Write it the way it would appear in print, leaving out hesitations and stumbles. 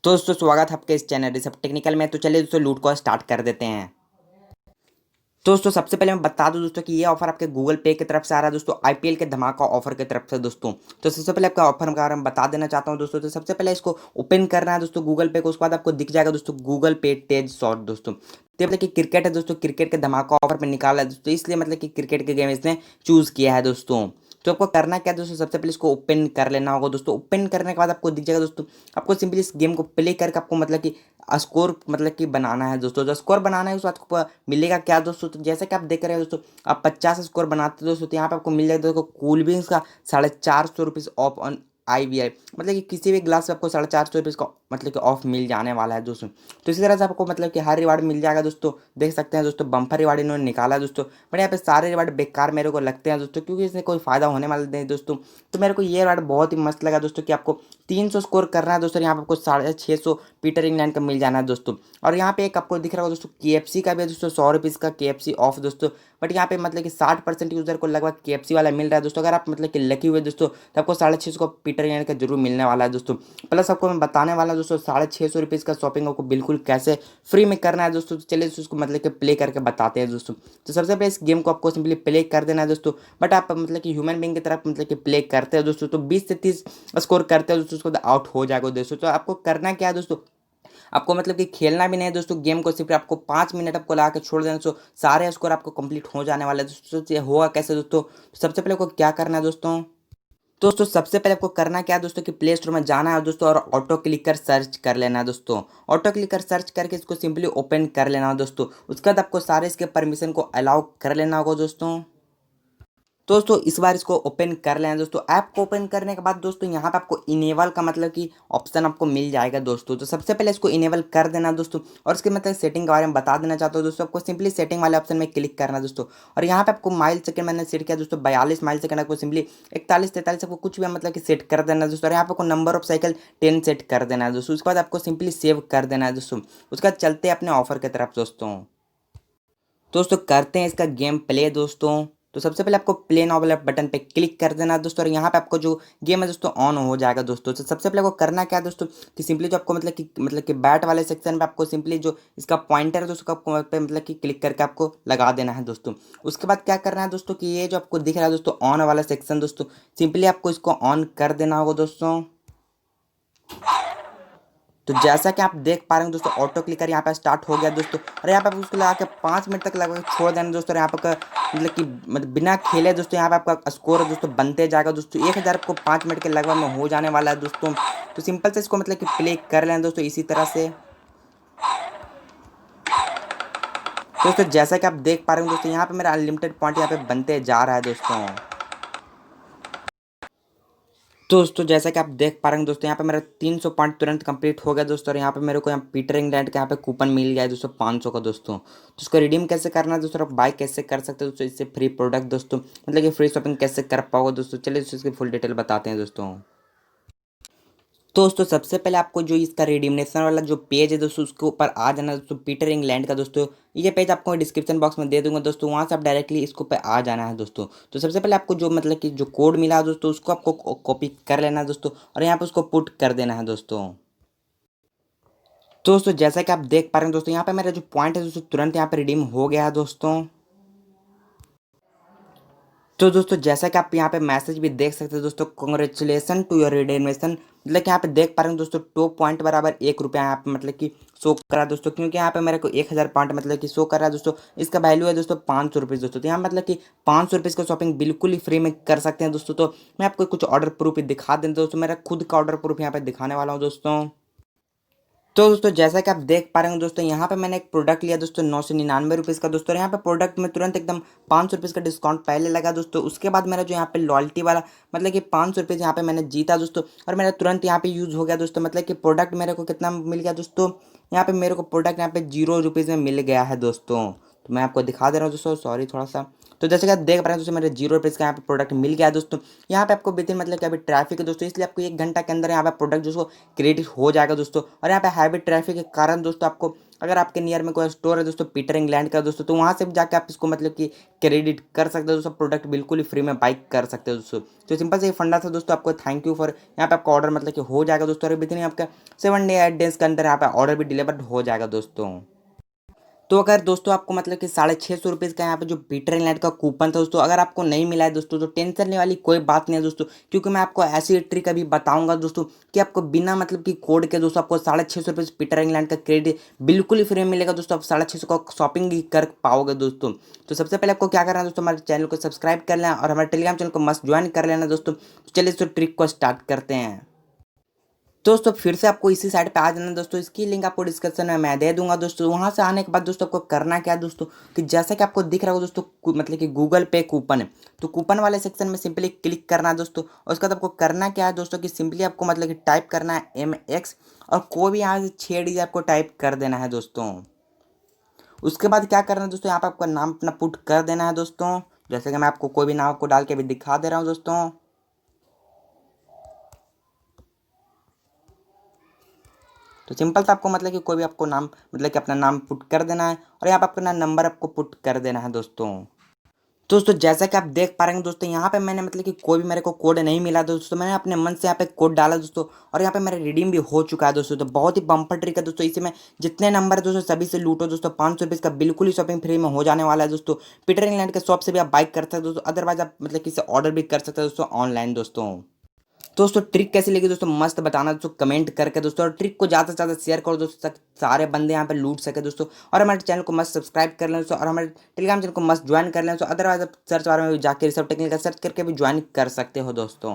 दोस्तों स्वागत है आपके इस चैनल सब टेक्निकल में। तो चलिए दोस्तों लूट को स्टार्ट कर देते हैं। दोस्तों सबसे पहले मैं बता दूं दोस्तों कि ये ऑफर आपके गूगल पे की तरफ से आ रहा है दोस्तों, आईपीएल के धमाका ऑफर की तरफ से दोस्तों। तो सबसे पहले आपका ऑफर के बारे में बता देना चाहता हूं दोस्तों। तो सबसे पहले इसको ओपन करना है दोस्तों गूगल पे को, उसके बाद आपको दिख जाएगा दोस्तों गूगल पे तेज शॉट दोस्तों। तो मतलब कि क्रिकेट है दोस्तों, क्रिकेट के धमाका ऑफर पे निकाला है दोस्तों, इसलिए मतलब कि क्रिकेट के गेम इसने चूज किया है दोस्तों। तो आपको करना क्या है दोस्तों, सबसे पहले इसको ओपन कर लेना होगा दोस्तों। ओपन करने के बाद आपको दिख जाएगा दोस्तों, आपको सिंपली इस गेम को प्ले करके आपको मतलब कि स्कोर मतलब कि बनाना है दोस्तों। जो स्कोर बनाना है उस बात को मिलेगा क्या दोस्तों, तो जैसे कि आप देख रहे हो दोस्तों, आप 50 स्कोर बनाते हो दोस्तों, तो यहाँ पे आपको मिल जाएगा दोस्तों कूल बिंग्स का 450 रुपीज़ ऑफ ऑन IVI, मतलब कि किसी भी ग्लास से आपको 450 रुपीज़ का मतलब कि ऑफ मिल जाने वाला है दोस्तों। तो इसी तरह से आपको मतलब कि हर रिवार्ड मिल जाएगा दोस्तों। देख सकते हैं दोस्तों बम्पर रिवार्ड इन्होंने निकाला है दोस्तों, बट यहाँ पे सारे रिवार्ड बेकार मेरे को लगते हैं दोस्तों, क्योंकि इससे कोई फायदा होने वाला नहीं दोस्तों। तो मेरे को ये रिवार्ड बहुत ही मस्त लगा दोस्तों कि आपको 300 स्कोर करना है दोस्तों, यहाँ पे आपको 650 पीटर इंग्लैंड का मिल जाना है दोस्तों। और यहाँ पे एक आपको दिख रहा होगा दोस्तों KFC का भी है दोस्तों, 100 रुपीज़ का KFC ऑफ दोस्तों। बट यहाँ पे मतलब कि 60% यूजर को लगभग KFC वाला मिल रहा है दोस्तों। अगर आप मतलब कि लकी हुए दोस्तों, तो आपको 650 को पीटर इंग्लैंड का जरूर मिलने वाला है दोस्तों। प्लस आपको मैं बताने वाला हूं दोस्तों 650 रुपीज़ का शॉपिंग आपको बिल्कुल कैसे फ्री में करना है दोस्तों। तो चलिए दोस्तों उसको मतलब कि प्ले करके बताते हैं दोस्तों। तो सबसे पहले इस गेम को आपको सिंपली प्ले कर देना है दोस्तों। बट आप मतलब कि ह्यूमन बींग की तरफ मतलब कि प्ले करते हैं दोस्तों, तो 20 से 30 स्कोर करते हैं दोस्तों, उसको आउट हो जाएगा दोस्तों। तो आपको करना क्या है दोस्तों, आपको मतलब कि खेलना भी नहीं है दोस्तों गेम को, सिर्फ आपको 5 मिनट आपको लगा के छोड़ देना दोस्तों, सारे स्कोर आपको कंप्लीट हो जाने वाले हैं दोस्तों। ये होगा कैसे दोस्तों, सबसे पहले आपको क्या करना है दोस्तों, दोस्तों सबसे पहले आपको करना क्या है दोस्तों कि प्ले स्टोर में जाना है दोस्तों, और ऑटो क्लिकर सर्च कर लेना है दोस्तों। ऑटो क्लिकर सर्च करके इसको सिंपली ओपन कर लेना है दोस्तों। उसके बाद आपको सारे इसके परमिशन को अलाउ कर लेना होगा दोस्तों। दोस्तों इस बार इसको ओपन कर लेना दोस्तों। ऐप को ओपन करने के बाद दोस्तों यहाँ पे आपको इनेबल का मतलब कि ऑप्शन आपको मिल जाएगा दोस्तों। तो सबसे पहले इसको इनेबल कर देना दोस्तों, और इसके मतलब सेटिंग के बारे में बता देना चाहता हूँ दोस्तों। आपको सिंपली सेटिंग वाले ऑप्शन में क्लिक करना दोस्तों, और यहाँ पे आपको माइल सेकंड मैंने सेट किया दोस्तों 42 माइल सेकंड, आपको सिंपली 41 43 आपको कुछ भी मतलब कि सेट कर देना दोस्तों। और यहाँ पे आपको नंबर ऑफ साइकिल 10 सेट कर देना है दोस्तों। उसके बाद आपको सिंपली सेव कर देना है दोस्तों। उसके बाद चलते हैं अपने ऑफर की तरफ दोस्तों। दोस्तों करते हैं इसका गेम प्ले दोस्तों। तो सबसे पहले आपको प्ले नाउ वाले बटन पे क्लिक कर देना है दोस्तों, और यहाँ पे आपको जो गेम है दोस्तों ऑन हो जाएगा दोस्तों। तो सबसे पहले आपको करना क्या है दोस्तों कि सिंपली जो आपको मतलब कि बैट वाले सेक्शन पे आपको सिंपली जो इसका पॉइंटर है दोस्तों आपको पे मतलब कि क्लिक करके आपको लगा देना है दोस्तों। उसके बाद क्या करना है दोस्तों कि ये जो आपको दिख रहा है दोस्तों ऑन वाला सेक्शन दोस्तों, सिंपली आपको इसको ऑन कर देना होगा दोस्तों। तो जैसा कि आप देख पा रहे हैं दोस्तों ऑटो क्लिकर यहाँ पे स्टार्ट हो गया दोस्तों, और यहाँ पे आप उसको लगा के 5 मिनट तक लगा के छोड़ देना दोस्तों। और यहाँ पे मतलब कि मतलब बिना खेले दोस्तों यहाँ पे आपका स्कोर दोस्तों बनते जाएगा दोस्तों। 1000 आपको 5 मिनट के लगभग में हो जाने वाला है दोस्तों। तो सिंपल से इसको मतलब कि प्ले कर लेना दोस्तों इसी तरह से। दोस्तों जैसा कि आप देख पा रहे हो दोस्तों यहाँ पे मेरा अनलिमिटेड पॉइंट यहाँ पे बनते जा रहा है दोस्तों। दोस्तों जैसा कि आप देख पा रहे हैं दोस्तों यहाँ पे मेरा 300 पॉइंट तुरंत कंप्लीट हो गया दोस्तों। और यहाँ पे मेरे को यहाँ पीटर इंग्लैंड का यहाँ पे कूपन मिल गया है दोस्तों 500 का दोस्तों। तो उसको रिडीम कैसे करना है दोस्तों, आप बाय कैसे कर सकते हो दोस्तों, इससे फ्री प्रोडक्ट दोस्तों मतलब कि फ्री शॉपिंग कैसे कर पाओगे दोस्तों। चलिए दोस्तों इसकी फुल डिटेल बताते हैं दोस्तों। दोस्तों सबसे पहले आपको जो इसका रिडीमनेशन वाला जो पेज है दोस्तों उसके ऊपर आ जाना दोस्तों, पीटर इंग्लैंड का दोस्तों। ये पेज आपको डिस्क्रिप्शन बॉक्स में दे दूंगा दोस्तों, वहाँ से आप डायरेक्टली इसको पे आ जाना है दोस्तों। तो सबसे पहले आपको जो मतलब कि जो कोड मिला है दोस्तों उसको आपको कॉपी कर लेना है दोस्तों, और यहाँ पे उसको पुट कर देना है दोस्तों। दोस्तों जैसा कि आप देख पा रहे हैं दोस्तों यहाँ पे मेरा जो पॉइंट है दोस्तों तुरंत यहाँ पे रिडीम हो गया है दोस्तों। तो दोस्तों जैसा कि आप यहाँ पे मैसेज भी देख सकते हैं दोस्तों, कॉन्ग्रेचुलेसन टू योर रिडीमेशन। मतलब कि यहाँ पे देख पा रहे हैं दोस्तों 2 पॉइंट बराबर 1 रुपया यहाँ पे मतलब कि शो कर रहा है दोस्तों, क्योंकि यहाँ पे मेरे को 1000 पॉइंट मतलब कि शो कर रहा है दोस्तों। इसका वैल्यू है दोस्तों 500 रुपीज़ दोस्तों। तो यहाँ मतलब कि 500 रुपीज़ का शॉपिंग बिल्कुल ही फ्री में कर सकते हैं दोस्तों। तो मैं आपको कुछ ऑर्डर प्रूफ दिखा दें दोस्तों, मेरा खुद का ऑर्डर प्रूफ यहाँ पे दिखाने वाला हूँ दोस्तों। तो दोस्तों जैसा कि आप देख पा रहे हो दोस्तों यहाँ पे मैंने एक प्रोडक्ट लिया दोस्तों 999 रुपीज़ का दोस्तों। और यहाँ पे प्रोडक्ट में तुरंत एकदम 500 रुपीज़ का डिस्काउंट पहले लगा दोस्तों। उसके बाद मेरा जो यहाँ पे लॉयल्टी वाला मतलब कि 500 रुपीज़ यहाँ पे मैंने जीता दोस्तों, और मेरा तुरंत यहाँ पे यूज़ हो गया दोस्तों। मतलब कि प्रोडक्ट मेरे को कितना मिल गया दोस्तों, यहाँ पे मेरे को प्रोडक्ट यहाँ पे 0 रुपीज़ में मिल गया है दोस्तों। तो मैं आपको दिखा दे रहा हूँ दोस्तों, सॉरी थोड़ा सा। तो जैसे कि आप देख पा रहे हैं दोस्तों मेरे 0 रुपीज़ का यहाँ पे प्रोडक्ट मिल गया है दोस्तों। यहाँ पे आपको विदिन मतलब कि अभी ट्रैफिक है दोस्तों, इसलिए आपको 1 घंटा के अंदर यहाँ पे प्रोडक्ट जो क्रेडिट हो जाएगा दोस्तों। और यहाँ पे हैवी ट्रैफिक के कारण दोस्तों आपको अगर आपके नियर में कोई स्टोर है दोस्तों पीटर इंग्लैंड का दोस्तों, तो वहाँ से भी जाकर आप इसको मतलब कि क्रेडिट कर सकते हो दोस्तों, प्रोडक्ट बिल्कुल ही फ्री में बाई कर सकते हो दोस्तों। तो सिंपल से ये फंडा था दोस्तों, आपको थैंक यू फॉर, यहाँ पे आपका ऑर्डर मतलब कि हो जाएगा दोस्तों, और विदिन आपका 7 डेज के अंदर यहाँ पे ऑर्डर भी डिलीवर्ड हो जाएगा दोस्तों। तो अगर दोस्तों आपको मतलब कि 650 रुपीज़ का यहाँ पे जो पीटर इंग्लैंड का कूपन था दोस्तों, अगर आपको नहीं मिला है दोस्तों, तो टेंशन लेने वाली कोई बात नहीं है दोस्तों, क्योंकि मैं आपको ऐसी ट्रिक अभी बताऊंगा दोस्तों कि आपको बिना मतलब कि कोड के दोस्तों आपको 650 रुपये पीटर इंग्लैंड का क्रेडिट बिल्कुल ही फ्री में मिलेगा दोस्तों। आप 650 का शॉपिंग भी कर पाओगे दोस्तों। तो सबसे पहले आपको क्या करना है दोस्तों, हमारे चैनल को सब्सक्राइब कर लेना और हमारे टेलीग्राम चैनल को मस्ट ज्वाइन कर लेना दोस्तों। तो चलिए दोस्तों ट्रिक को स्टार्ट करते हैं। दोस्तों फिर से आपको इसी साइट पे आ जाना दोस्तों, इसकी लिंक आपको डिस्क्रिप्शन में मैं दे दूंगा दोस्तों। वहां से आने के बाद दोस्तों आपको करना क्या है दोस्तों, कि जैसा कि आपको दिख रहा होगा दोस्तों मतलब कि गूगल पे कूपन है, तो कूपन वाले सेक्शन में सिंपली क्लिक करना है दोस्तों। और उसके बाद आपको करना क्या है दोस्तों, कि सिंपली आपको मतलब कि टाइप करना है MX और कोई भी यहाँ से 6 डिजिट आपको टाइप कर देना है दोस्तों। उसके बाद क्या करना है दोस्तों, यहाँ पे आपका नाम अपना पुट कर देना है दोस्तों। जैसे कि मैं आपको कोई भी नाम आपको डाल के भी दिखा दे रहा हूँ दोस्तों। तो सिंपल सा आपको मतलब कि कोई भी आपको नाम मतलब कि अपना नाम पुट कर देना है, और यहाँ पे अपना नंबर आपको पुट कर देना है दोस्तों। दोस्तों जैसा कि आप देख पा रहे हैं दोस्तों, यहाँ पे मैंने मतलब कि कोई भी मेरे को कोड नहीं मिला दोस्तों, मैंने अपने मन से यहाँ पे कोड डाला दोस्तों, और यहाँ पे मेरा रिडीम भी हो चुका है दोस्तों। तो बहुत ही बम्पर ट्रिक है दोस्तों, इसी में जितने नंबर है दोस्तों सभी से लूटो दोस्तों। 500 रुपीज़ का बिल्कुल ही शॉपिंग फ्री में हो जाने वाला है दोस्तों। पीटर इंग्लैंड के शॉप से भी आप बाइक कर सकते हो दोस्तों, अदरवाइज आप मतलब किसी ऑर्डर भी कर सकते हो दोस्तों ऑनलाइन दोस्तों। दोस्तों ट्रिक कैसी लगी दोस्तों, मस्त बताना दोस्तों कमेंट करके दोस्तों, और ट्रिक को ज़्यादा से ज़्यादा शेयर करो दोस्तों, ताकि सारे बंदे यहाँ पे लूट सके दोस्तों। और हमारे चैनल को मस्त सब्सक्राइब कर लें दोस्तों, और हमारे टेलीग्राम चैनल को मस्त ज्वाइन कर लें दोस्तों। अदरवाइज आप सर्च बार में जाकर सब टेक्निकल सर्च करके भी ज्वाइन कर सकते हो दोस्तों।